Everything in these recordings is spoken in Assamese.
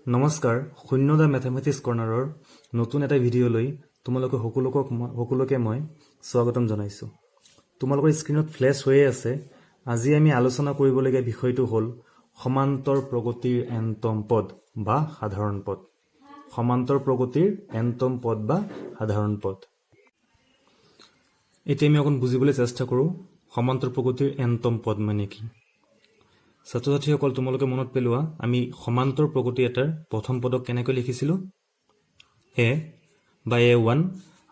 নমস্কাৰ শূন্যদা মেথমেটিক্স কৰ্ণাৰৰ নতুন এটা ভিডিঅ'লৈ তোমালোকে সকলোকে মই স্বাগতম জনাইছোঁ। তোমালোকৰ স্ক্ৰীনত ফ্লেছ হৈয়ে আছে। আজি আমি আলোচনা কৰিবলগীয়া বিষয়টো হ'ল সমান্তৰ প্ৰগতিৰ এনতম পদ বা সাধাৰণ পদ। সমান্তৰ প্ৰগতিৰ এনতম পদ বা সাধাৰণ পদ। এতিয়া আমি অকণ বুজিবলৈ চেষ্টা কৰোঁ সমান্তৰ প্ৰগতিৰ এনতম পদ মানে কি। ছাত্ৰ ছাত্ৰীসকল তোমালোকে মনত পেলোৱা আমি সমান্তৰ প্ৰগতি এটাৰ প্ৰথম পদক কেনেকৈ লিখিছিলোঁ এ বা a1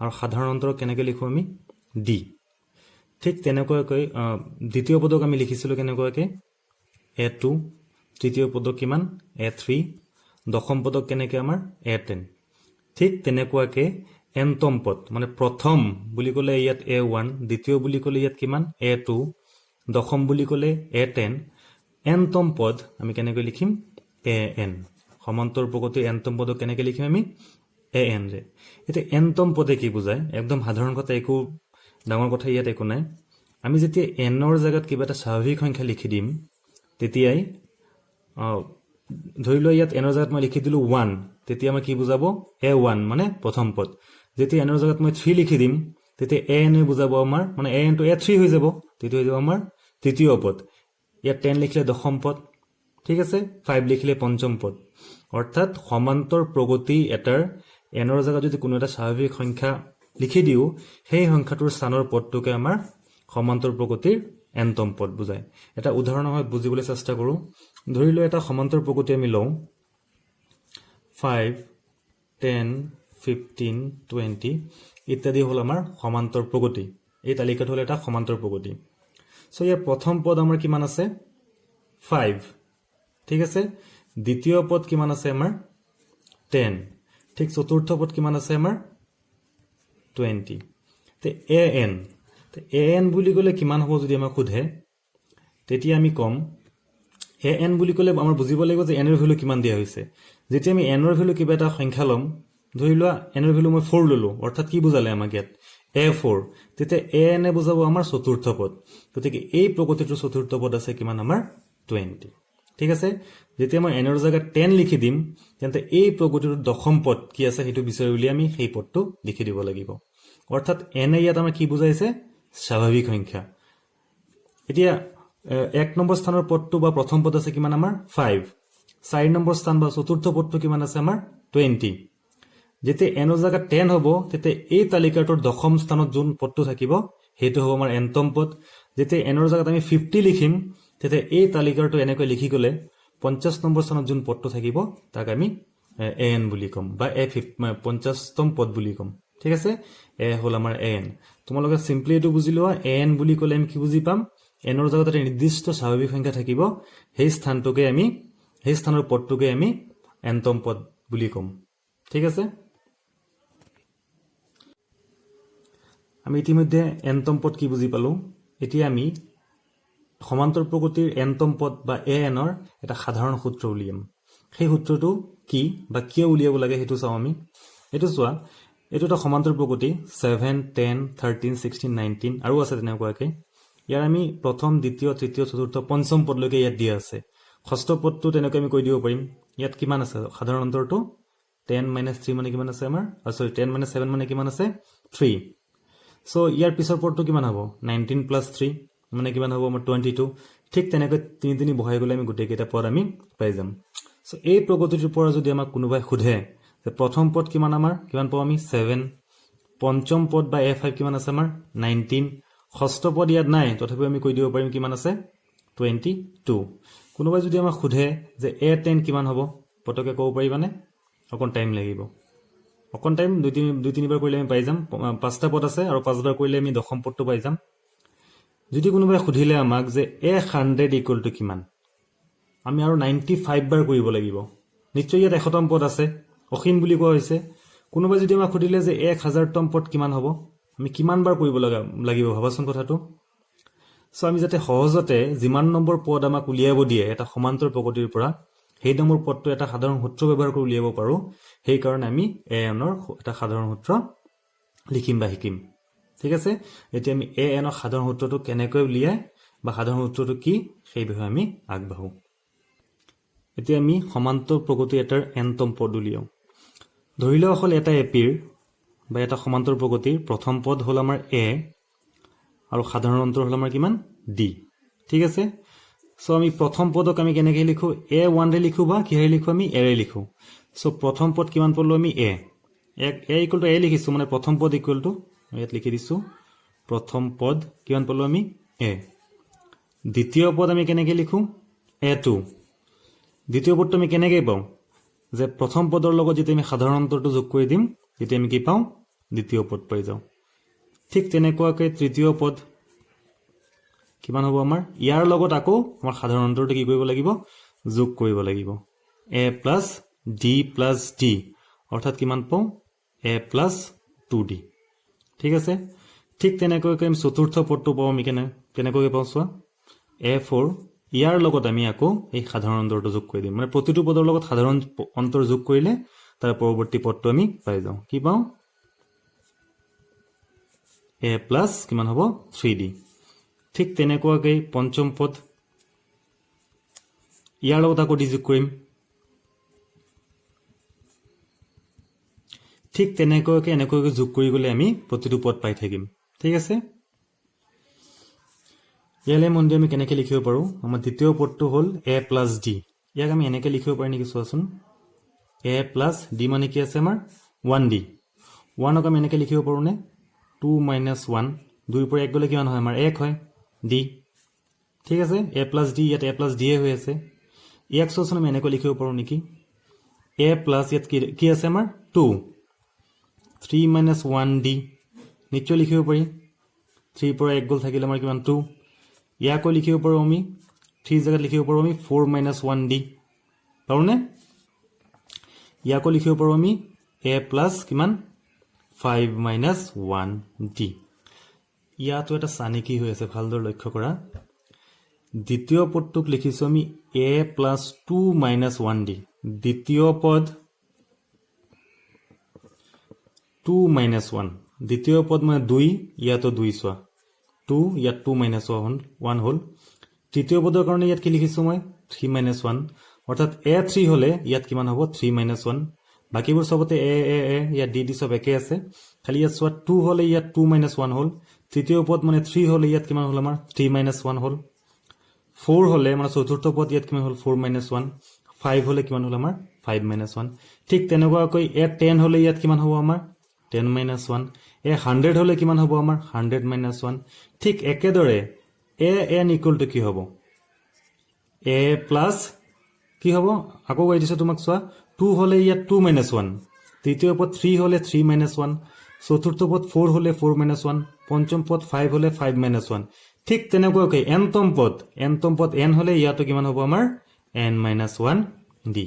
আৰু সাধাৰণ অন্তৰক কেনেকৈ লিখোঁ আমি ডি। ঠিক তেনেকুৱাকৈ দ্বিতীয় পদক আমি লিখিছিলোঁ কেনেকুৱাকৈ a2, তৃতীয় পদক কিমান a3, দশম পদক কেনেকৈ আমাৰ a10। ঠিক তেনেকুৱাকৈ এনতম পদ মানে প্ৰথম বুলি ক'লে ইয়াত a1, দ্বিতীয় বুলি ক'লে ইয়াত কিমান a2, দশম বুলি ক'লে a10, এনতম পদ আমি কেনেকৈ লিখিম an। সমান্তৰ প্ৰগতিৰ এনতম পদক কেনেকৈ লিখিম আমি an ৰে। এতিয়া এনতম পদে কি বুজায় একদম সাধাৰণ কথা, একো ডাঙৰ কথা ইয়াত একো নাই। আমি যেতিয়া এনৰ জেগাত কিবা এটা স্বাভাৱিক সংখ্যা লিখি দিম তেতিয়াই ধৰি লোৱা ইয়াত এনৰ জেগাত মই লিখি দিলোঁ 1, তেতিয়া আমাৰ কি বুজাব a1 মানে প্ৰথম পদ। যেতিয়া এনৰ জেগাত মই 3 লিখি দিম তেতিয়া an বুজাব আমাৰ মানে an টো a3 হৈ যাব, তেতিয়া হৈ যাব আমাৰ তৃতীয় পদ। ইয়াত 10 লিখিলে দশম পদ, ঠিক আছে, 5 লিখিলে পঞ্চম পদ। অৰ্থাৎ সমান্তৰ প্ৰগতি এটাৰ এনৰ জেগাত যদি কোনো এটা স্বাভাৱিক সংখ্যা লিখি দিওঁ সেই সংখ্যাটোৰ স্থানৰ পদটোকে আমাৰ সমান্তৰ প্ৰগতিৰ এনতম পদ বুজায়। এটা উদাহৰণৰ সহায়ত বুজিবলৈ চেষ্টা কৰোঁ। ধৰি লওঁ এটা সমান্তৰ প্ৰগতি আমি লওঁ 5, 10, 15, 20 ইত্যাদি হ'ল আমাৰ সমান্তৰ প্ৰগতি। এই তালিকাটো হ'ল এটা সমান্তৰ প্ৰগতি। চ' ইয়াৰ প্ৰথম পদ আমাৰ কিমান আছে 5, ঠিক আছে। দ্বিতীয় পদ কিমান আছে আমাৰ 10, ঠিক। চতুৰ্থ পদ কিমান আছে আমাৰ 20। an বুলি ক'লে কিমান হ'ব যদি আমাক সোধে তেতিয়া আমি ক'ম an বুলি ক'লে আমাৰ বুজিব লাগিব যে এনৰ ভেলু কিমান দিয়া হৈছে। যেতিয়া আমি এনৰ ভেলু কিবা এটা সংখ্যা ল'ম, ধৰি লোৱা এনৰ ভেলু মই 4 ল'লোঁ, অৰ্থাৎ কি বুজালে আমাক ইয়াত a4, তেতিয়া an বুজাব আমাৰ চতুৰ্থ পদ। গতিকে এই প্ৰগতিটোৰ চতুৰ্থ পদ আছে কিমান আমাৰ 20, ঠিক আছে। যেতিয়া মই এনৰ জেগাত 10 লিখি দিম তেন্তে এই প্ৰগতিটোৰ দশম পদ কি আছে সেইটো বিচাৰি উলিয়াই আমি সেই পদটো লিখি দিব লাগিব। অৰ্থাৎ n ইয়াত আমাৰ কি বুজাইছে স্বাভাৱিক সংখ্যা। এতিয়া 1 নম্বৰ স্থানৰ পদটো বা প্ৰথম পদ আছে কিমান আমাৰ 5, 4 নম্বৰ স্থান বা চতুৰ্থ পদটো কিমান আছে আমাৰ 20। যেতিয়া এনৰ জেগাত 10 হ'ব তেতিয়া এই তালিকাটোৰ দশম স্থানত যোন পদটো থাকিব সেইটো হ'ব আমাৰ এনতম পদ। যেতিয়া এনৰ জেগাত আমি 50 লিখিম তেতিয়া এই তালিকাটো এনেকৈ লিখি গ'লে 50 নম্বৰ স্থানত যোন পদটো থাকিব তাক আমি an বুলি ক'ম বা 50তম পদ বুলি ক'ম, ঠিক আছে। হ'ল আমাৰ an। তোমালোকে চিম্পলি এইটো বুজি লোৱা an বুলি ক'লে আমি কি বুজি পাম এনৰ জেগাত এটা নিৰ্দিষ্ট স্বাভাৱিক সংখ্যা থাকিব, সেই স্থানৰ পদটোকে আমি এনতম পদ বুলি ক'ম, ঠিক আছে। আমি ইতিমধ্যে এনতম পদ কি বুজি পালোঁ। এতিয়া আমি সমান্তৰ প্ৰগতিৰ এনতম পদ বা an এটা সাধাৰণ সূত্ৰ উলিয়াম। সেই সূত্ৰটো কি বা কিয় উলিয়াব লাগে সেইটো চাওঁ আমি। এইটো চোৱা, এইটো এটা সমান্তৰ প্ৰগতি 7, 10, 13, 16, 19 আৰু আছে তেনেকুৱাকৈ। ইয়াৰ আমি প্ৰথম, দ্বিতীয়, তৃতীয়, চতুৰ্থ, পঞ্চম পদলৈকে ইয়াত দিয়া আছে। ষষ্ঠ পদটো তেনেকৈ আমি কৈ দিব পাৰিম। ইয়াত কিমান আছে সাধাৰণ অন্তৰটো 10 - 3 মানে কিমান আছে আমাৰ 10 - 7 মানে কিমান আছে 3। চ' ইয়াৰ পিছৰ পদটো কিমান হ'ব 19 + 3 মানে কিমান হ'ব আমাৰ 22। ঠিক তেনেকৈ তিনি বহাই গ'লে আমি গোটেইকেইটা পদ আমি পাই যাম। চ' এই প্ৰগতিটোৰ পৰা যদি আমাক কোনোবাই সোধে যে প্ৰথম পদ কিমান আমাৰ কিমান পাওঁ আমি 7, পঞ্চম পদ বা a5 কিমান আছে আমাৰ 19, ষষ্ঠ পদ ইয়াত নাই তথাপিও আমি কৈ দিব পাৰিম কিমান আছে 22। কোনোবাই যদি আমাক সোধে যে a10 কিমান হ'ব পটকে ক'ব পাৰিবানে? অকণ টাইম লাগিব, অকণ টাইম 2-3বাৰ কৰিলে আমি পাই যাম। 5টা পদ আছে আৰু 5বাৰ কৰিলে আমি দশম পদটো পাই যাম। যদি কোনোবাই সুধিলে আমাক যে a100 = কিমান, আমি আৰু 95 বাৰ কৰিব লাগিব। নিশ্চয় ইয়াত 100তম পদ আছে, অসীম বুলি কোৱা হৈছে। কোনোবাই যদি আমাক সুধিলে যে 1000তম পদ কিমান হ'ব, আমি কিমান বাৰ কৰিব লাগিব ভাবাচোন কথাটো। চ' আমি যাতে সহজতে যিমান নম্বৰ পদ আমাক উলিয়াব দিয়ে এটা সমান্তৰ প্ৰগতিৰ পৰা সেই নম্বৰ পদটো এটা সাধাৰণ সূত্ৰ ব্যৱহাৰ কৰি উলিয়াব পাৰোঁ, সেইকাৰণে আমি an এটা সাধাৰণ সূত্ৰ লিখিম বা শিকিম, ঠিক আছে। এতিয়া আমি an সাধাৰণ সূত্ৰটো কেনেকৈ উলিয়াই বা সাধাৰণ সূত্ৰটো কি সেই বিষয়ে আমি আগবাঢ়ো। এতিয়া আমি সমান্তৰ প্ৰগতি এটাৰ nতম পদ উলিয়াও ধৰি লওক হল এটা এপিৰ বা এটা সমান্তৰ প্ৰগতিৰ প্ৰথম পদ হল আমাৰ a আৰু সাধাৰণ অন্তৰ হল আমাৰ কিমান d ঠিক আছে সো আমি প্ৰথম পদক আমি কেনেকৈ লিখো a1 ৰে লিখো বা কিহে লিখো আমি a ৰে লিখো সো প্ৰথম পদ কিমান পড়লো আমি a ইকুয়াল টু a লিখিছো মানে প্ৰথম পদ ইকুয়াল টু ইয়াত লিখি দিছো প্ৰথম পদ কিমান পড়লো আমি a দ্বিতীয় পদ আমি কেনেকৈ লিখো a2 দ্বিতীয় পদটো আমি কেনেকৈ পাওঁ যে প্ৰথম পদৰ লগত যদি আমি সাধাৰণ অন্তৰটো যোগ কৰি দিম তেতিয়া আমি কি পাওঁ দ্বিতীয় পদ পাই যাওঁ ঠিক তেনেকুৱাকৈ তৃতীয় পদ কিমান হ'ব আমাৰ ইয়াৰ লগত আকৌ আমাৰ সাধাৰণ অন্তৰটো কি কৰিব লাগিব যোগ কৰিব লাগিব a + d + d অৰ্থাৎ কিমান পাওঁ a + 2d ঠিক আছে ঠিক তেনেকুৱাকৈ আমি চতুৰ্থ পদটো পাওঁ আমি কেনেকৈ পাওঁ চোৱা a4 ইয়াৰ লগত আমি আকৌ এই সাধাৰণ অন্তৰটো যোগ কৰি দিম মানে প্ৰতিটো পদৰ লগত সাধাৰণ অন্তৰ যোগ কৰিলে তাৰ পৰৱৰ্তী পদটো আমি পাই যাওঁ কি পাওঁ a + কিমান হ'ব 3d ঠিক তেনেকুৱাকৈ পঞ্চম পদ ইয়াৰ লগত আকৌ d যোগ কৰিম ঠিক তেনেকুৱাকৈ এনেকৈ যোগ কৰি গলে আমি প্ৰতিটো পদ পাই থাকিম ঠিক আছে ইয়ালে মন্দি আমি কেনেকৈ লিখিব পাৰো আমাৰ দ্বিতীয় পদটো হল a + d ইয়াক আমি এনেকৈ লিখিব পাৰি নেকি চোৱাচোন a + d মানে কি আছে আমাৰ 1d 1ক আমি এনেকৈ লিখিব পাৰো নে 2 - 1 2 পৰা 1 গলে কিমান হয় আমাৰ 1 হয় d ঠিক আছে a + d ইয়াত a + d হৈ আছে ইয়াক চোৱাচোন আমি এনেকৈ লিখিব পাৰো নেকি a + ইয়াত কি আছে আমাৰ 2 3 - 1d নিশ্চয় লিখিব পাৰি 3 পৰা 1 গল থাকিলে আমাৰ কিমান 2 ইয়াকো লিখিব পাৰো আমি 3 জায়গাত লিখিব পাৰো আমি 4 - 1d পাৰোনে ইয়াকো লিখিব পাৰো আমি a + কিমান 5 - 1d ইয়াতো এটা চানিকি হৈ আছে ভালদৰে লক্ষ্য কৰা দ্বিতীয় পদটোক লিখিছো আমি a + 2 - 1d দ্বিতীয় পদ 2 - 1 দ্বিতীয় পদ মানে 2 ইয়াতো 2 চোৱা 2 ইয়াত 2 - 1 হল তৃতীয় পদৰ কাৰণে ইয়াত কি লিখিছো মই 3 - 1 অৰ্থাৎ a3 হলে ইয়াত কিমান হ'ব 3 - 1 বাকিবোৰ সবতে a ইয়াত d সব একে আছে খালি ইয়াত চোৱা 2 হলে ইয়াত 2 - 1 হল তৃতীয় পদ মানে 3 হলে ইয়াত কিমান হল আমাৰ 3 - 1 হল 4 হলে মানে চতুৰ্থ পদ ইয়াত কিমান হল 4 - 1 5 হলে কিমান হল আমাৰ 5 - 1 ঠিক তেনেকুৱাকৈ a10 হলে ইয়াত কিমান হ'ব আমাৰ 10 - 1 100 হলে কিমান হ'ব আমাৰ 100 - 1 ঠিক একেদৰে an = কি হ'ব a + কি হ'ব আকৌ কৈ দিছো তোমাক চোৱা 2 হলে ইয়াত 2 - 1 তৃতীয় পদ 3 হলে 3 - 1 চতুৰ্থ পদ 4 হলে 4 - 1 পঞ্চম পদ 5 হলে 5 - 1 ঠিক তেনেকুৱাকৈ nতম পদ n হলে ইয়াতো কিমান হ'ব আমাৰ n - 1d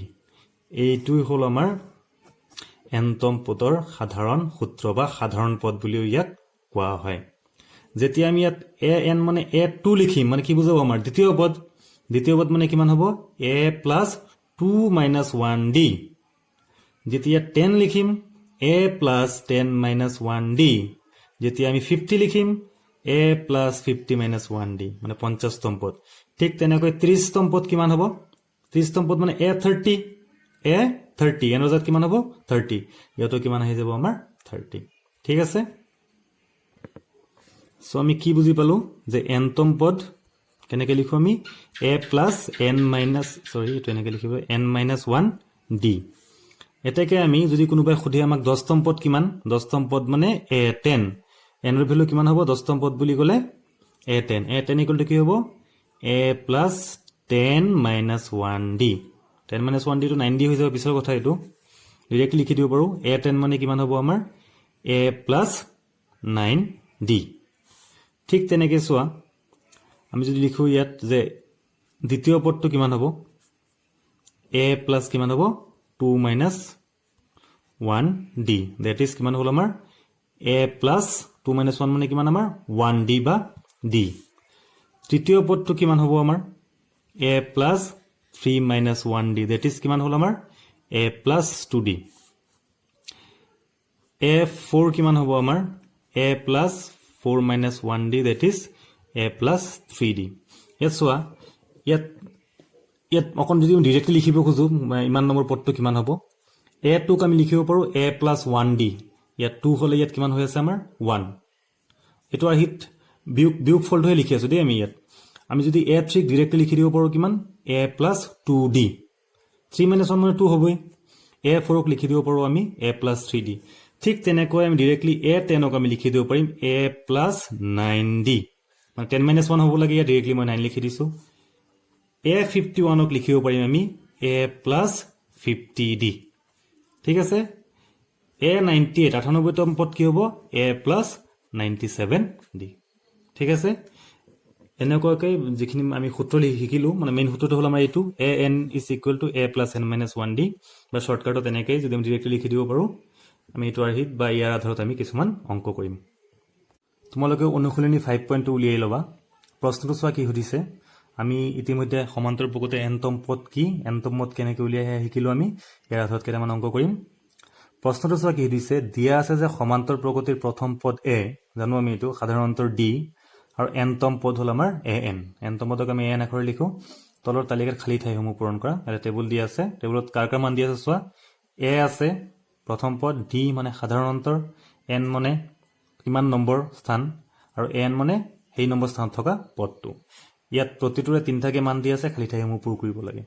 এইটোই হল আমাৰ nতম পদৰ সাধাৰণ সূত্ৰ বা সাধাৰণ পদ বুলিও ইয়াক কোৱা হয় যেতিয়া আমি ইয়াত an মানে a2 লিখিম মানে কি বুজাব আমাৰ দ্বিতীয় পদ মানে কিমান হ'ব a + 2 - 1d যেতিয়া 10 লিখিম a + 10 - 1d যেতিয়া আমি 50 লিখিম a + 50 - 1d মানে 50তম পদ ঠিক তেনেকৈ 30তম পদ কিমান হ'ব 30তম পদ মানে a30 এনৰ জাত কিমান হ'ব 30 ইয়াতো কিমান আহি যাব আমাৰ 30 ঠিক আছে সো আমি কি বুজি পালো যে nতম পদ কেনেকৈ লিখো আমি a + n - এটো এনেকৈ লিখিব n - 1d এটাকে আমি যদি কোনোবাই খুধে আমাক 10তম পদ কিমান 10তম পদ মানে a10 n ৰ ভ্যালু কিমান হ'ব 10তম পদ বুলি গলে a10 = কি হ'ব a + 10 - 1d 10 - 1d to 9d হৈ যাব পিছৰ কথা এটো ডাইৰেক্টলি লিখি দিব পাৰো a10 মানে কিমান হ'ব আমাৰ a + 9d ঠিক তেনেকৈ চোৱা আমি যদি লিখো ইয়াত যে দ্বিতীয় পদটো কিমান হ'ব a + কিমান হ'ব 2 - 1d that is কিমান হ'ল আমাৰ a + 2 - 1 মানে কিমান আমাৰ 1d বা d তৃতীয় পদটো কিমান হ'ব আমাৰ a + 3 - 1d that is কিমান হ'ল আমাৰ a + 2d a4 কিমান হ'ব আমাৰ a + 4 - 1d that is a + 3d ইয়াত চোৱা ইয়াত ইয়াত অকণ যদি আমি ডিৰেক্টলি লিখিব খোজো ইমান নম্বৰ পদটো কিমান হ'ব a2ক আমি লিখিব পাৰো a + 1d ইয়াত 2 হলে ইয়াত কিমান হৈ আছে আমাৰ 1 এটো আহিত বিয়োগ ফলটোহে লিখি আছো দেই আমি ইয়াত আমি যদি a3 ডিৰেক্টলি লিখি দিব পাৰো কিমান a + 2d 3 - 1 মানে 2 হ'বই a4ক লিখি দিব পাৰো আমি a + 3d ঠিক তেনেকৈ আমি ডিৰেক্টলি a10ক আমি লিখি দিব পাৰিম a + 9d মানে 10 - 1 হ'ব লাগে ইয়াত ডিৰেক্টলি মই 9 লিখি দিছো a51ক লিখিব পাৰিম আমি a + 50d ঠিক আছে a98 98তম পদ কি হ'ব a + 97d ঠিক আছে এনেকুৱাকৈ যিখিনি আমি সূত্ৰ লিখিলো মানে মেইন সূত্ৰটো হ'ল আমাৰ এইটো an = a + n - 1d বা শৰ্টকাটত এনেকৈ যদি আমি ডিৰেক্টলি লিখি দিব পাৰো আমি এইটো আৰহিত বা ইয়াৰ আধাৰত আমি কিছুমান অংক কৰিম তোমালোকে অনুশীলনী 5.2 উলিয়াই লবা প্ৰশ্নটো চোৱা কি সুধিছে আমি ইতিমধ্যে সমান্তৰ প্ৰকৃতিৰ nতম পদ কি nতম পদ কেনেকৈ উলিয়াই শিকিলো আমি ইয়াৰ আধাৰত কেইটামান অংক কৰিম প্ৰশ্নটো চোৱা কি সুধিছে দিয়া আছে যে সমান্তৰ প্ৰকৃতিৰ প্ৰথম পদ a জানো আমি এইটো সাধাৰণ অন্তৰ d আৰু nতম পদ হ'ল আমাৰ an nতম পদক আমি an আখৰে লিখো তলৰ তালিকাৰ খালী ঠাইসমূহ পূৰণ কৰা এটা টেবুল দিয়া আছে টেবুলত কাৰ কাৰ মান দিয়া আছে চোৱা a আছে প্ৰথম পদ d মানে সাধাৰণ অন্তৰ n মানে কিমান নম্বৰ স্থান আৰু an মানে সেই নম্বৰ স্থানত থকা পদটো ইয়াত প্ৰতিটোৰে তিনিটাকে মান দিয়া আছে খালী ঠাইসমূহ পূৰণ কৰিব লাগে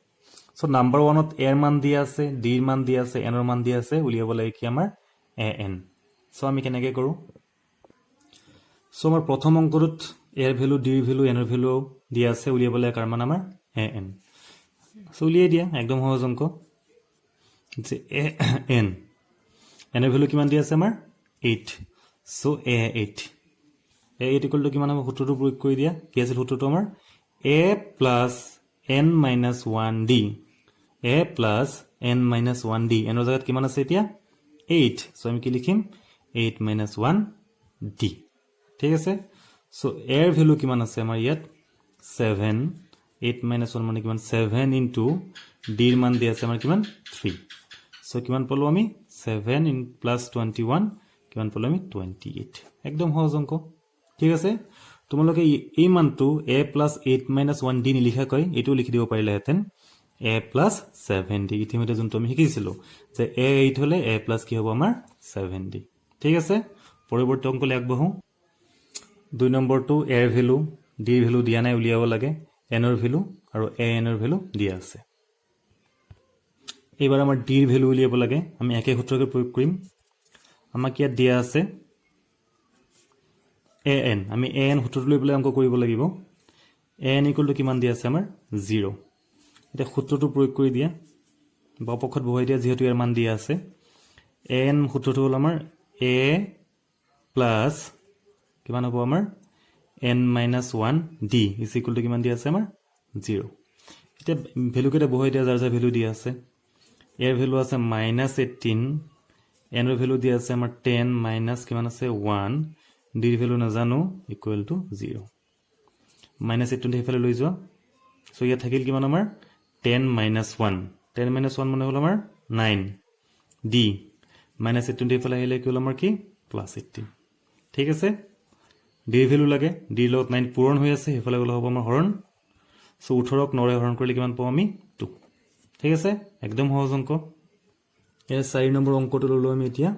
সো নাম্বাৰ 1ত a ৰ মান দিয়া আছে d ৰ মান দিয়া আছে n ৰ মান দিয়া আছে উলিয়াব লাগে কি আমাৰ an সো আমি কেনেকৈ কৰো সো আমাৰ প্ৰথম অংকটোত a ৰ ভ্যালু d ৰ ভ্যালু n ৰ ভ্যালু দিয়া আছে উলিয়াব লাগে কাৰ মান আমাৰ an সো উলিয়াই দিয়া একদম সহজ অংক যে n n ৰ ভ্যালু কিমান দিয়া আছে আমাৰ 8 সো a8 a8 = কিমান হ'ব সূত্ৰটো প্ৰয়োগ কৰি দিয়া কি আছিল সূত্ৰটো আমাৰ a + n - 1d a + n - 1d n ৰ জায়গাত কিমান আছে এতিয়া 8 সো আমি কি লিখিম 8 - 1d ঠিক আছে সো a ৰ ভ্যালু কিমান আছে আমাৰ ইয়াত 7 8 - 1 মানে কিমান 7 * d ৰ মান দিয়া আছে আমাৰ কিমান 3 সো কিমান পালো আমি 7 + 21 কিমান পালো আমি 28 একদম সহজ অংক ঠিক আছে তোমালোকে এই মানটো a + 8 - 1d নিলিখাকৈ এটো লিখি দিব পাৰিলেহেঁতেন a + 7d ইতিমধ্যে যোনটো আমি শিকিছিলো যে a8 হলে a + কি হ'ব আমাৰ 7d ঠিক আছে পৰৱৰ্তী অংকলৈ আগবাঢ়ো 2 নম্বৰটো a ৰ ভ্যালু d ৰ ভ্যালু দিয়া নাই উলিয়াব লাগে n ৰ ভ্যালু আৰু an ৰ ভ্যালু দিয়া আছে এবাৰ আমাৰ d ৰ ভ্যালু উলিয়াব লাগে আমি একে সূত্ৰকে প্ৰয়োগ কৰিম আমাক ইয়াত দিয়া আছে an আমি an সূত্ৰটো লৈ পেলাই অংক কৰিব লাগিব an = কিমান দিয়া আছে আমাৰ 0 এটা সূত্ৰটো প্ৰয়োগ কৰি দিয়া বাওপক্ষত বহাই দিয়া যেহেতু ইয়াৰ মান দিয়া আছে an সূত্ৰটো হ'ল আমাৰ a + কিমান হ'ব আমাৰ n - 1d = কিমান দিয়া আছে আমাৰ 0 এটা ভ্যালু কেটা বহাই দিয়া যাৰ যাৰ ভ্যালু দিয়া আছে a ৰ ভ্যালু আছে -18 n ৰ ভ্যালু দিয়া আছে আমাৰ 10 - কিমান আছে 1 d ৰ ভ্যালু নাজানো = 0 -18 হেফালে লৈ যোৱা সো ইয়াত থাকিল কিমান আমাৰ 10 - 1 10 - 1 মানে হ'ল আমাৰ 9 d -18 হেফালে আহিলে কি হ'ল আমাৰ কি +18 ঠিক আছে d ৰ ভ্যালু লাগে d ৰ লগত 9 পূৰণ হৈ আছে হেফালে গলে হ'ব আমাৰ হৰণ সো 18ক 9 ৰে হৰণ কৰিলে কিমান পাম আমি 2 ঠিক আছে একদম সহজ অংক এই 4 নম্বৰ অংকটো ললো আমি এতিয়া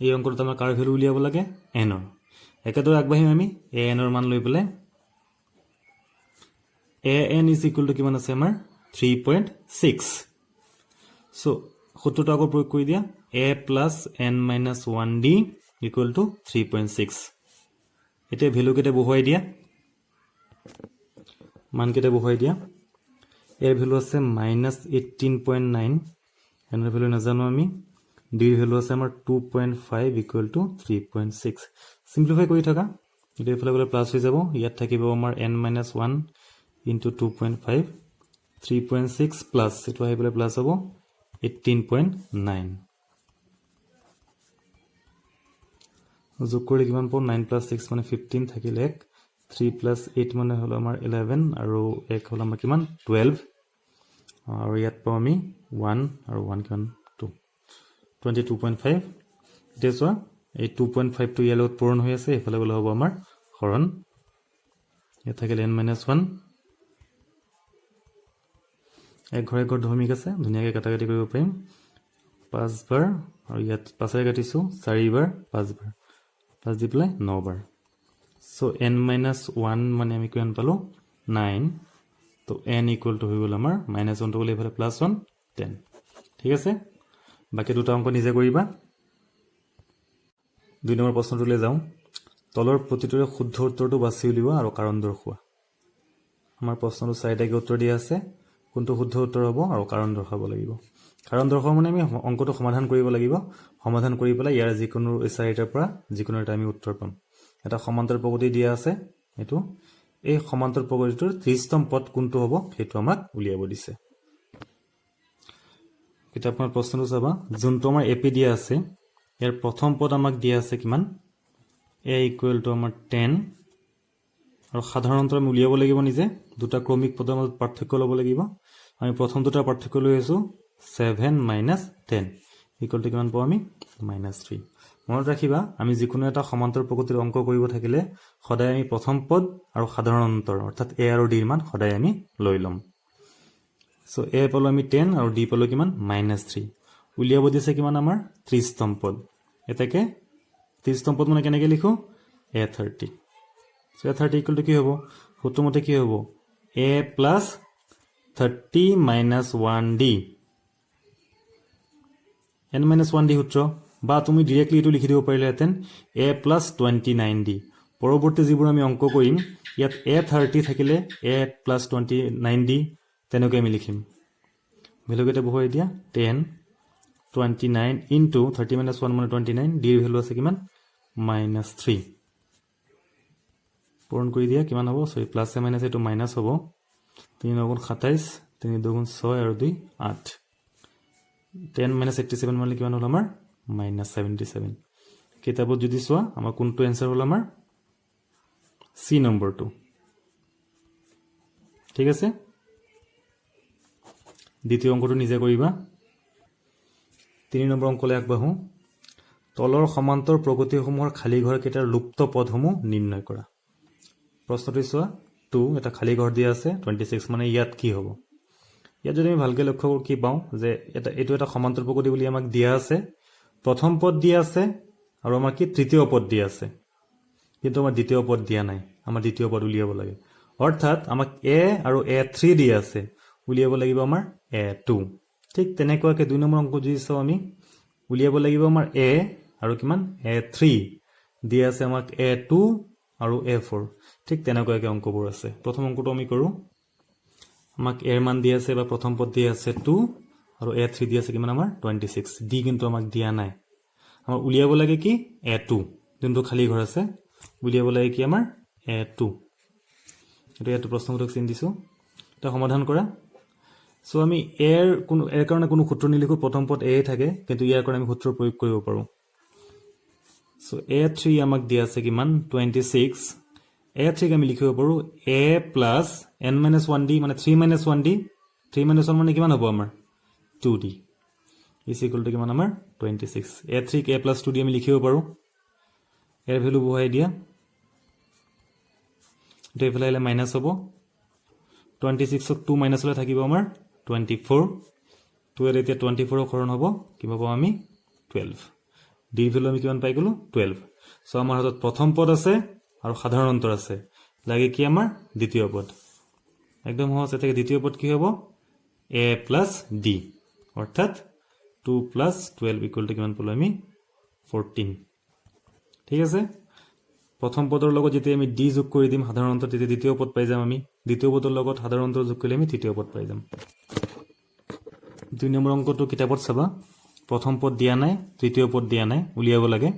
এই অংকটো আমাৰ কাৰ ভ্যালু উলিয়াব লাগে n ৰ একেদৰে আগবাঢ়িম আমি an ৰ মান লৈ পেলাই an = কিমান আছে আমাৰ 3.6 সো সূত্ৰটো আকৌ প্ৰয়োগ কৰি দিয়া a + n - 1d = 3.6 এতিয়া ভ্যালু কেটা বহাই দিয়া মান কেটা বহাই দিয়া a ৰ ভ্যালু আছে -18.9 n ৰ ভ্যালু নাজানো আমি d ৰ ভ্যালু আছে আমাৰ 2.5 = 3.6 সিম্পলিফাই কৰি থাকা এটা এফালে গলে প্লাস হৈ যাব ইয়াত থাকিব আমাৰ n - 1 * 2.5 3.6 প্লাস এটো আহি পেলাই প্লাস হ'ব 18.9 যোগ কৰিলে কিমান পাম 9 + 6 মানে 15 থাকিল 1 3 + 8 মানে হলো আমাৰ 11 আৰু 1 হলো আমাৰ কিমান 12 আৰু ইয়াত পাম আমি 1 আৰু 1 কিমান 2 22.5 এতিয়া চোৱা এই 2.5 টো ইয়াৰ লগত পূৰণ হৈ আছে এফালে গলে হ'ব আমাৰ হৰণ ইয়াত থাকিল n - 1 এক ঘৰ দশমিক আছে, ধুনীয়াকৈ কাটাকাটি কৰিব পাৰিম। 5 বাৰ আৰু ইয়াত 5ৰে কাটিছোঁ 4 বাৰ 5 বাৰ 5 দি পেলাই 9 বাৰ। চ' n-1 মানে আমি কিমান পালোঁ 9। তো n ইকুৱেল টু হৈ গ'ল আমাৰ -1টো গ'লে এইফালে +1 10। ঠিক আছে, বাকী দুটা অংক নিজে কৰিবা। 2 নম্বৰ প্ৰশ্নটোলৈ যাওঁ। তলৰ প্ৰতিটোৰে শুদ্ধ উত্তৰটো বাছি উলিওৱা আৰু কাৰণ দৰ্শোৱা। আমাৰ প্ৰশ্নটো 4টাকৈ উত্তৰ দিয়া আছে, কোনটো শুদ্ধ উত্তৰ হ'ব আৰু কাৰণ দৰ্শাব লাগিব। কাৰণ দৰ্শোৱা মানে আমি অংকটো সমাধান কৰিব লাগিব, সমাধান কৰি পেলাই ইয়াৰ যিকোনো 4টাৰ পৰা যিকোনো এটা আমি উত্তৰ পাম। এটা সমান্তৰ প্ৰগতি দিয়া আছে, এইটো এই সমান্তৰ প্ৰগতিটোৰ 30তম পদ কোনটো হ'ব সেইটো আমাক উলিয়াব দিছে। কিতাপখনৰ প্ৰশ্নটো চাবা, যোনটো আমাৰ এপি দিয়া আছে ইয়াৰ প্ৰথম পদ আমাক দিয়া আছে কিমান a ইকুৱেল টু আমাৰ 10 আৰু সাধাৰণতে আমি উলিয়াব লাগিব নিজে, দুটা ক্ৰমিক পদৰ মাজত পাৰ্থক্য ল'ব লাগিব। আমি প্ৰথম দুটা পাৰ্থক্য লৈ আছোঁ 7 - 10 ইকুৱেল টু কিমান পাওঁ আমি -3। মনত ৰাখিবা, আমি যিকোনো এটা সমান্তৰ প্ৰগতিৰ অংক কৰিব থাকিলে সদায় আমি প্ৰথম পদ আৰু সাধাৰণ অন্তৰ অৰ্থাৎ a আৰু d ৰ মান সদায় আমি লৈ ল'ম। চ' a পালোঁ আমি 10 আৰু d পালোঁ কিমান -3। উলিয়াব দিছে কিমান আমাৰ 30তম পদ। এটাকে 30তম পদ মানে কেনেকৈ লিখোঁ a30। So' a30 equal to কি হ'ব, সূত্ৰমতে কি হ'ব a + 30 - 1d n-1d সূত্ৰ, বা তুমি ডিৰেক্টলি এইটো লিখি দিব পাৰিলেহেঁতেন a + 29d। পৰৱৰ্তী যিবোৰ আমি অংক কৰিম ইয়াত a30 থাকিলে a + 29d তেনেকৈ আমি লিখিম। ভেলুকেইটা বহুৱাই দিয়া 10 29 ইনটু 30 - 1 মানে 29, ডিৰ ভেলু আছে কিমান -3। পূৰণ কৰি দিয়া কিমান হ'ব, সৰি প্লাছে মাইনাছে এইটো মাইনাছ হ'ব। 3 × 27 3 × 2 6 আৰু 2 8। 10 - 87 মানে কিমান হ'ল আমাৰ -77। কিতাপত যদি চোৱা আমাৰ কোনটো এনচাৰ হ'ল আমাৰ চি নম্বৰটো। ঠিক আছে, দ্বিতীয় অংকটো নিজে কৰিবা। 3 নম্বৰ অংকলৈ আগবাঢ়োঁ। তলৰ সমান্তৰ প্ৰগতিসমূহৰ খালী ঘৰকেইটাৰ লুপ্ত পদসমূহ নিৰ্ণয় কৰা। প্ৰশ্নটো চোৱা, 2 এটা খালী ঘৰ দিয়া আছে 26 মানে ইয়াত কি হ'ব। ইয়াত যদি আমি ভালকৈ লক্ষ্য কৰোঁ কি পাওঁ যে এইটো এটা সমান্তৰ প্ৰগতি বুলি আমাক দিয়া আছে, প্ৰথম পদ দিয়া আছে আৰু আমাৰ কি তৃতীয় পদ দিয়া আছে, কিন্তু আমাৰ দ্বিতীয় পদ দিয়া নাই। আমাৰ দ্বিতীয় পদ উলিয়াব লাগে, অৰ্থাৎ আমাক a আৰু a3 দিয়া আছে, উলিয়াব লাগিব আমাৰ a2। ঠিক তেনেকুৱাকৈ 2 নম্বৰ অংক যদি চাওঁ আমি উলিয়াব লাগিব আমাৰ a আৰু কিমান a3 দিয়া আছে আমাক a2 আৰু a4। ঠিক তেনেকুৱাকৈ অংকবোৰ আছে। প্ৰথম অংকটো আমি কৰোঁ। আমাক a ৰ মান দিয়া আছে বা প্ৰথম পদ দিয়া আছে 2 আৰু a3 দিয়া আছে কিমান আমাৰ 26, d কিন্তু আমাক দিয়া নাই। আমাৰ উলিয়াব লাগে কি a2, যোনটো খালী ঘৰ আছে উলিয়াব লাগে কি আমাৰ a2। এইটো ইয়াত প্ৰশ্নবোধক চিন দিছোঁ, এটা সমাধান কৰা। চ' আমি এৰ কাৰণে কোনো সূত্ৰ নিলিখোঁ, প্ৰথম পদ a থাকে, কিন্তু ইয়াৰ কাৰণে আমি সূত্ৰ প্ৰয়োগ কৰিব পাৰোঁ। চ' a3 আমাক দিয়া আছে কিমান 26, a3 আমি লিখিব পাৰোঁ a + n-1d মানে 3 - 1d। 3 - 1 মানে কিমান হ'ব আমাৰ 2d ইজ ইকুৱেল টু কিমান আমাৰ 26। a3 a + 2d আমি লিখিব পাৰোঁ। এৰ ভেলু বহাই দিয়া, এইটো এইফালে আহিলে মাইনাছ হ'ব। 26ক 2 মাইনাছ হ'লে থাকিব আমাৰ 24। 2 এতিয়া 24ৰ হৰণ হ'ব, কিমান পাওঁ আমি 12। ডিৰ ভেলু আমি কিমান পাই গ'লোঁ 12। চ' আমাৰ হাতত প্ৰথম পদ আছে আৰু সাধাৰণ অন্তৰ আছে, লাগে কি আমাৰ দ্বিতীয় পদ। একদম সহজ। এটাকে দ্বিতীয় পদ কি হ'ব a + d, অৰ্থাৎ 2 + 12 ইকুৱেল টু কিমান পালোঁ আমি 14। ঠিক আছে, প্ৰথম পদৰ লগত যেতিয়া আমি d যোগ কৰি দিম সাধাৰণ অন্তৰ, তেতিয়া দ্বিতীয় পদ পাই যাম আমি। দ্বিতীয় পদৰ লগত সাধাৰণ অন্তৰ যোগ কৰিলে আমি তৃতীয় পদ পাই যাম। 2 নম্বৰ অংকটো কিতাপত চাবা, প্ৰথম পদ দিয়া নাই, তৃতীয় পদ দিয়া নাই, উলিয়াব লাগে।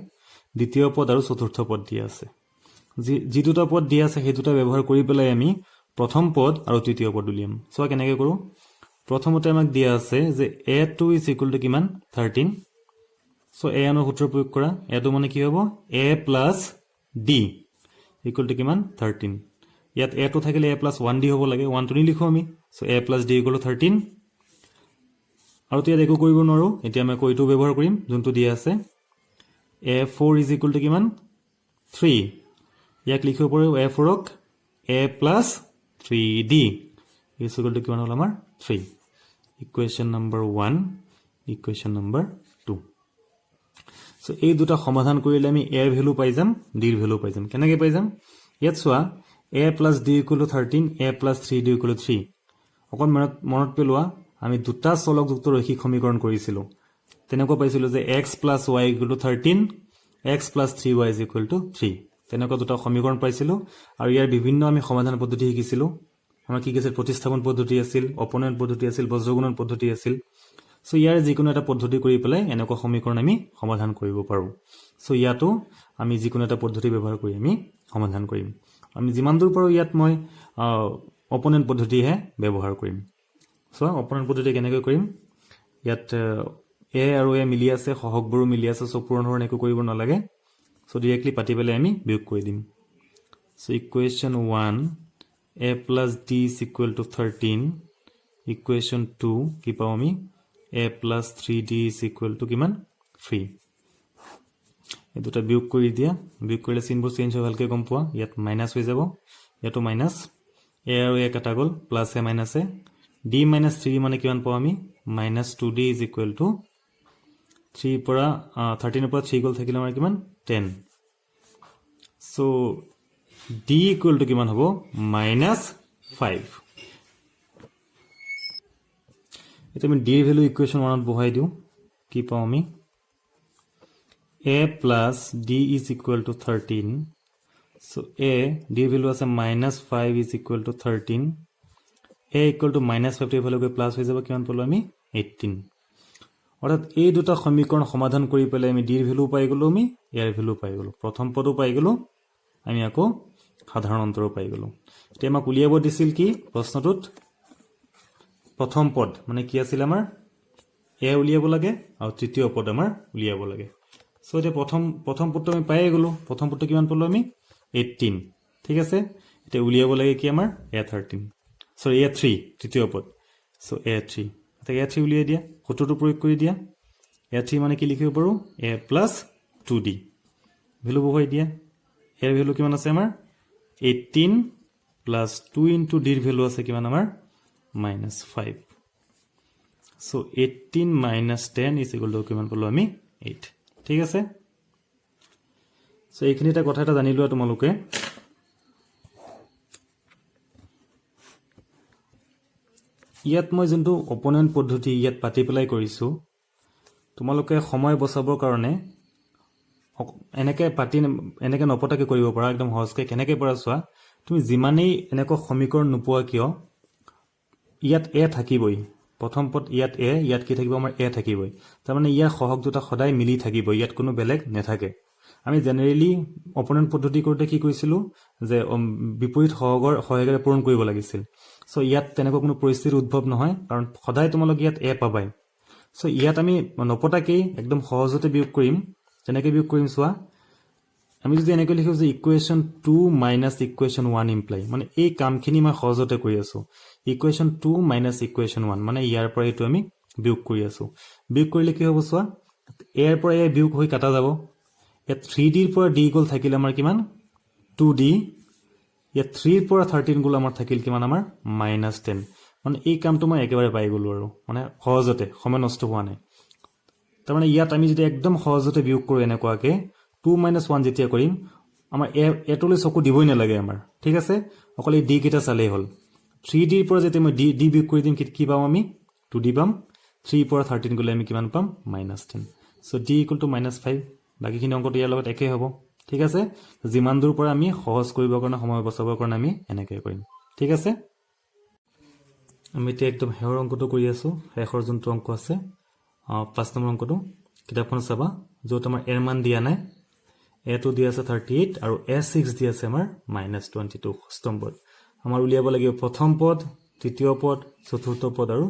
দ্বিতীয় পদ আৰু চতুৰ্থ পদ দিয়া আছে। যি দুটা পদ দিয়া আছে সেই দুটা ব্যৱহাৰ কৰি পেলাই আমি প্ৰথম পদ আৰু তৃতীয় পদ উলিয়াম। চোৱা কেনেকৈ কৰোঁ। প্ৰথমতে আমাক দিয়া আছে যে a2 ইজ ইকুৱেল টু কিমান 13। চ' a1ৰ সূত্ৰ প্ৰয়োগ কৰা। a2 মানে কি হ'ব a + d ইকুৱেল টু কিমান 13। ইয়াত a2 থাকিলে a + 1d হ'ব লাগে, 1টো নিলিখোঁ আমি। চ' a + d ইকুৱেল টু 13। আৰু ইয়াত একো কৰিব নোৱাৰোঁ, এতিয়া আমি আকৌ এইটো ব্যৱহাৰ কৰিম যোনটো দিয়া আছে a4 ইজ ইকুৱেল টু কিমান 3। ইয়াক লিখিব পাৰোঁ a4ক a + 3d is equal to কিমান হ'ল আমাৰ 3। Equation number 1 equation number 2 so এই দুটা সমাধান কৰিলে আমি a ৰ ভ্যালু পাই যাম d ৰ ভ্যালু পাই যাম কেনেকৈ পাই যাম ইয়াত চোৱা a plus d equal to 13 a plus 3d equal to 3 অকল মনত পেলোৱা আমি দুটা চলকযুক্ত ৰৈখিক সমীকৰণ কৰিছিলো তেনেকুৱা পাইছিলো যে x plus y equal to 13 x plus 3y is equal to 3 তেনেকুৱা দুটা সমীকৰণ পাইছিলো আৰু ইয়াৰ বিভিন্ন আমি সমাধান পদ্ধতি শিকিছিলো আমাৰ কি আছিল প্ৰতিস্থাপন পদ্ধতি আছিল অপনয়ন পদ্ধতি আছিল বজ্ৰগুণন পদ্ধতি আছিল সো ইয়াৰ যিকোনো এটা পদ্ধতি কৰি পেলাই এনেকুৱা সমীকৰণ আমি সমাধান কৰিব পাৰো সো ইয়াতো আমি যিকোনো এটা পদ্ধতি ব্যৱহাৰ কৰি আমি সমাধান কৰিম আমি যিমান দূৰ পাৰো ইয়াত মই অপনয়ন পদ্ধতিহে ব্যৱহাৰ কৰিম সো অপনয়ন পদ্ধতি কেনেকৈ কৰিম ইয়াত a আৰু a মিলি আছে সহগবোৰো মিলি আছে সো পূৰণ হৰণ একো কৰিব নালাগে সো ডাইৰেক্টলি পাতি পেলাই আমি বিয়োগ কৰি দিম so equation 1 a plus d is equal to 13 equation 2 কি পাওঁ আমি a plus 3d is equal to কিমান 3 এই দুটা বিয়োগ কৰি দিয়া বিয়োগ কৰিলে চিনবোৰ চেঞ্জ হৈ ভালকৈ গম পোৱা ইয়াত মাইনাস হৈ যাব ইয়াতো মাইনাস a আৰু a কাটা গল plus a minus a d minus 3 মানে কিমান পাওঁ আমি minus 2d is equal to 3 পৰা 13 পৰা 3 গল থাকিলে আমাৰ কিমান 10 so d equal to কিমান হ'ব minus 5 এটা আমি d এর ভ্যালু ইকুয়েশন 1 ত বহাই দিও কি পাও আমি a plus d is equal to 13 so a d এর ভ্যালু আছে minus 5 is equal to 13 a equal to minus 5 এর ভ্যালু কে প্লাস হৈ যাব কিমান পালো আমি 18 অর্থাৎ এই দুটা সমীকরণ সমাধান কৰি পেলাই আমি d এৰ ভ্যালু পাই গলো আমি এৰ ভ্যালু পাই গলো প্ৰথম পদও পাই গলো আমি আকৌ সাধাৰণ অন্তৰো পাই গলো এতিয়া আমাক উলিয়াব দিছিল কি প্ৰশ্নটোত প্ৰথম পদ মানে কি আছিল আমাৰ a উলিয়াব লাগে আৰু তৃতীয় পদ আমাৰ উলিয়াব লাগে সো এটা প্ৰথম পদটো আমি পাই গলো প্ৰথম পদটো কিমান পালো আমি 18 ঠিক আছে এটা উলিয়াব লাগে কি আমাৰ a13 সৰি a3 তৃতীয় পদ সো a3 এটা a3 উলিয়াই দিয়া সূত্ৰটো প্ৰয়োগ কৰি দিয়া a3 মানে কি লিখিব পাৰো a plus 2d ভ্যালু বহাই দিয়া এৰ ভ্যালু কিমান আছে আমাৰ 18 plus 2 into d এৰ ভ্যালু আছে কিমান আমাৰ minus 5 so 18 minus 10 is equal to কিমান পালো আমি 8 ঠিক আছে so এইখিনিটা কথা এটা জানি লোৱা তোমালোকে ইয়াত মই যোনটো অপনয়ন পদ্ধতি ইয়াত পাতি পেলাই কৰিছো তোমালোকে সময় বচাবৰ কাৰণে এনেকে পাতি এনেকে নপটাকে কৰিব পাৰা একদম সহজকে কেনেকে পৰা চোৱা তুমি যিমানেই এনেকৈ সমীকৰণ নোপোৱা কিয় ইয়াত a থাকিবই প্ৰথম পদ ইয়াত a ইয়াত কি থাকিব আমাৰ a থাকিবই তাৰ মানে ইয়াৰ সহগ দুটা সদায় মিলি থাকিব ইয়াত কোনো বেলেগ নেথাকে আমি জেনাৰেলি অপনয়ন পদ্ধতি কৰোতে কি কৈছিলো যে বিপৰীত সহগৰ সহায়ৰে পূৰণ কৰিব লাগিছিল সো ইয়াত তেনেকৈ কোনো পৰিস্থিতিৰ উদ্ভৱ নহয় কাৰণ সদায় তোমালোক ইয়াত a পাবাই সো ইয়াত আমি নপটাকে একদম সহজতে বিয়োগ কৰিম যেনেকৈ বিয়োগ কৰিম চোৱা আমি যদি এনেকৈ লিখো যে ইকুৱেশ্যন 2 মাইনাস ইকুৱেশ্যন 1 ইমপ্লাই মানে এই কামখিনি মই সহজতে কৰি আছো ইকুৱেশ্যন 2 মাইনাস ইকুৱেশ্যন 1 মানে ইয়াৰ পৰা এটো আমি বিয়োগ কৰি আছো বিয়োগ কৰিলে কি হ'ব চোৱা a ৰ পৰা a বিয়োগ হৈ কাটা যাব এ 3d ৰ পৰা d গল থাকিলে আমাৰ কিমান 2d এ 3 ৰ পৰা 13 গল আমাৰ থাকিল কিমান আমাৰ -10 মানে এই কামটো মই একেবাৰে পাই গলো আৰু মানে সহজতে সময় নষ্ট হোৱা নাই তাৰ মানে ইয়াত আমি যদি একদম সহজতে বিয়োগ কৰো এনেকুৱাকে 2 - 1 যেতিয়া কৰিম আমাৰ এটলৈ চকু দিবই নালাগে আমাৰ ঠিক আছে অকল এই d কেটা চালেই হল 3d ৰ পৰা যেতিয়া মই d বিয়োগ কৰি দিম কি পাম আমি 2d পাম 3 ৰ পৰা 13 গলে আমি কিমান পাম -10 সো d = -5 বাকিখিনি অংকটো ইয়াৰ লগত একে হ'ব ঠিক আছে যিমান দূৰ পৰা আমি সহজ কৰিবৰ কাৰণে সময় বচাবৰ কাৰণে আমি এনেকৈ কৰিম ঠিক আছে আমি এতিয়া একদম হেৰ অংকটো কৰি আছো শেষৰ যোনটো অংক আছে 5 নম্বৰ অংকটো কিতাপখন চাবা য'ত আমাৰ এৰ মান দিয়া নাই a2 দিয়া আছে 38 আৰু a6 দিয়া আছে আমাৰ -22 ষষ্ঠম পদ আমাৰ উলিয়াব লাগিব প্ৰথম পদ তৃতীয় পদ চতুৰ্থ পদ আৰু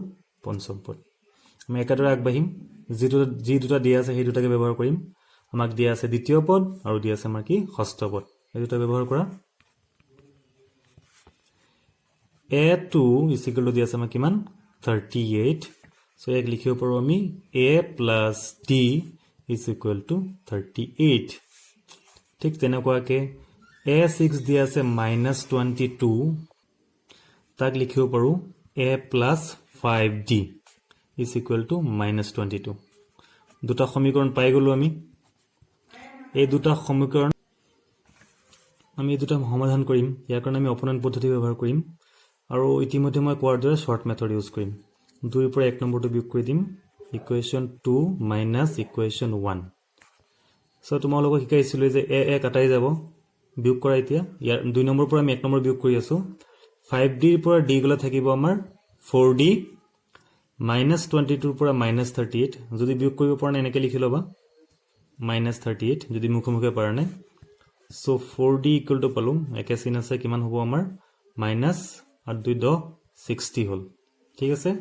পঞ্চম পদ আমি একাদৰে আগবাঢ়িম যি দুটা দিয়া আছে সেই দুটাকে ব্যৱহাৰ কৰিম আমাক দিয়া আছে দ্বিতীয় পদ আৰু দিয়া আছে আমাৰ কি ষষ্ঠ পদ এই দুটা ব্যৱহাৰ কৰা a2 = দিয়া আছে আমাৰ কিমান 38 সো এক লিখিব পাৰো আমি a plus d is equal to 38 ঠিক তেনেকুৱাকে a6 দিয়া আছে -22 তাক লিখিব পাৰো a plus 5d is equal to minus 22. দুটা সমীকৰণ পাই গলো আমি এই দুটা সমীকৰণ আমি দুটা সমাধান কৰিম ইয়াৰ কাৰণে আমি অপোনেন্ট পদ্ধতি ব্যৱহাৰ কৰিম আৰু ইতিমধ্যে মই কোৱাৰ দৰে শৰ্ট মেথড ইউজ কৰিম 2 ৰ পৰা 1 নম্বৰটো বিয়োগ কৰি দিম ইকুৱেশ্যন 2 মাইনাস ইকুৱেশ্যন 1 সো তোমালোকক শিকাইছিলো যে a কাটাই যাব বিয়োগ কৰা এতিয়া ইয়াৰ 2 নম্বৰ পৰা আমি 1 নম্বৰ বিয়োগ কৰি আছো 5d ৰ পৰা d গলা থাকিব আমাৰ 4d minus 22 পৰা minus 38 যদি বিয়োগ কৰিব পৰা নাই এনেকৈ লিখি লবা minus 38 যদি মুখমুখে পৰা নাই so 4d equal to পালো একে চিন আছে কিমান হ'ব আমাৰ minus আৰু 2 10 60 হল ঠিক আছে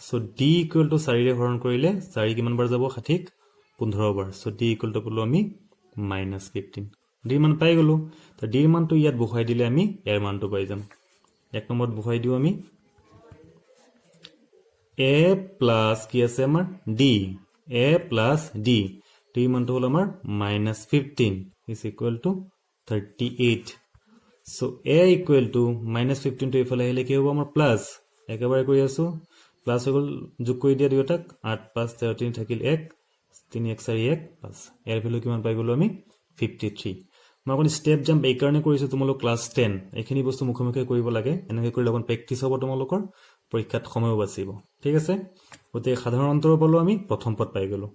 so d equal to 4 ৰে হৰণ কৰিলে 4 কিমান বাৰ যাব সঠিক 15 বাৰ so d equal to পালো আমি minus 15 d মান পাই গলো তো d মানটো ইয়াত বহাই দিলে আমি এৰ মানটো পাই যাম এক নম্বৰত বহাই দিও আমি a plus কি আছে আমাৰ d a plus d d মানটো হল আমাৰ minus 15 is equal to 38 so a equal to minus 15 to ইফালে আহিলে কি হ'ব আমাৰ প্লাস একেবাৰে কৰি আছো প্লাস হৈ গল যোগ কৰি দিয়া দুটাক 8 5 13 থাকিল 1 3 1 4 1 5 এর ভ্যালু কিমান পাই গলো আমি 53 মই কোন স্টেপ জাম্প এই কাৰণে কৰিছো তোমালোক ক্লাস 10 এখিনি বস্তু মুখমুখে কৰিব লাগে এনেকৈ কৰিলে অকন প্ৰেক্টিস হ'ব তোমালোকৰ পৰীক্ষাত সময় বাচিব ঠিক আছে গতে সাধাৰণ অন্তৰ পালো আমি প্ৰথম পদ পাই গলো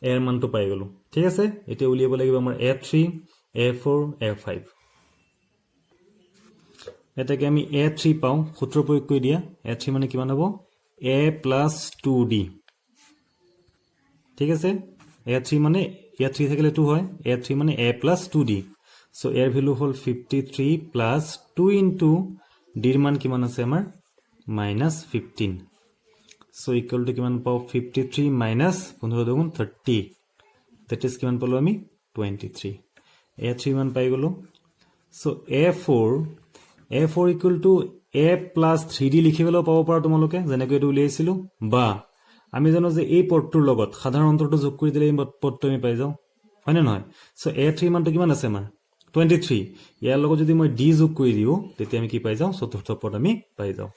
এৰ মানটো পাই গলো ঠিক আছে এতিয়া উলিয়াব লাগিব আমাৰ a3 a4 a5 এটাকে আমি a3 পাও সূত্ৰ প্ৰয়োগ কৰি দিয়া a3 মানে কিমান হ'ব a plus 2d ঠিক আছে a3 মানে a3 থাকিলে 2 হয় a3 মানে a plus 2d so এৰ ভ্যালু হল 53 plus 2 into d ৰ মান কিমান আছে আমাৰ minus 15 so equal to কিমান পাও 53 minus 15 দুগুণ 30 that is কিমান পালো আমি 23 a3 মান পাই গলো so a4 equal to a plus 3d লিখিবলৈ পাব পাৰা তোমালোকে যেনেকৈ এটো উলিয়াইছিলো বা আমি জানো যে এই পদটোৰ লগত সাধাৰণ অন্তৰটো যোগ কৰি দিলে এই পদটো আমি পাই যাও হয় না নহয় so a3 মানটো কিমান আছে আমাৰ 23 ইয়াৰ লগত যদি মই d যোগ কৰি দিও তেতিয়া আমি কি পাই যাও চতুৰ্থ পদ আমি পাই যাও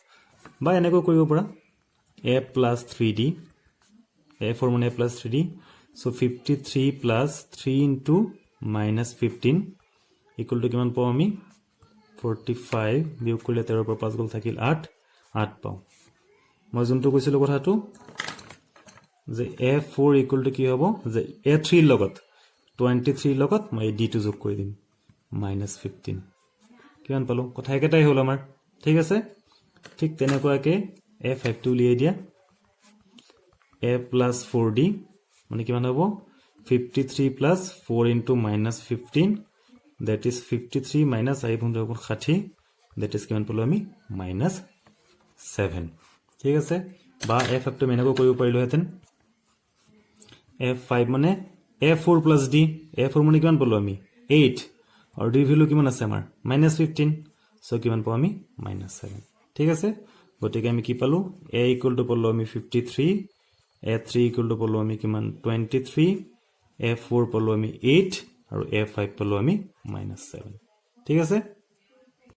বা এনেকৈ কৰিব পৰা a plus 3d a4 মানে a plus 3d so 53 plus 3 into minus 15 equal to কিমান পাও আমি 45 বিয়োগ কৰিলে 13 পৰা 5 গল থাকিল 8 পাও মই যোনটো কৈছিলো কথাটো যে a4 equal to কি হ'ব যে a3 লগত 23 লগত মই d টো যোগ কৰি দিম minus 15 কিমান পালো কথা একেটাই হল আমাৰ ঠিক আছে ঠিক তেনেকুৱাকে a5 টো উলিয়াই দিয়া a plus 4d মানে কিমান হ'ব 53 plus 4 into minus 15 that is 53 minus 60 that is কিমান পালো আমি minus 7 ঠিক আছে বা a5 টো মেনেকৈ কৰিব পাৰিলো হেতেন f5 মানে a4 plus d a4 মানে কিমান পালো আমি 8 আৰু d ভ্যালু কিমান আছে আমাৰ -15 সো কিমান পাও আমি -7 ঠিক আছে গতিকে আমি কি পালো a equal to পালো আমি 53 a3 equal to পালো আমি কিমান 23 a4 পালো আমি 8 আৰু a5 পালো আমি -7 ঠিক আছে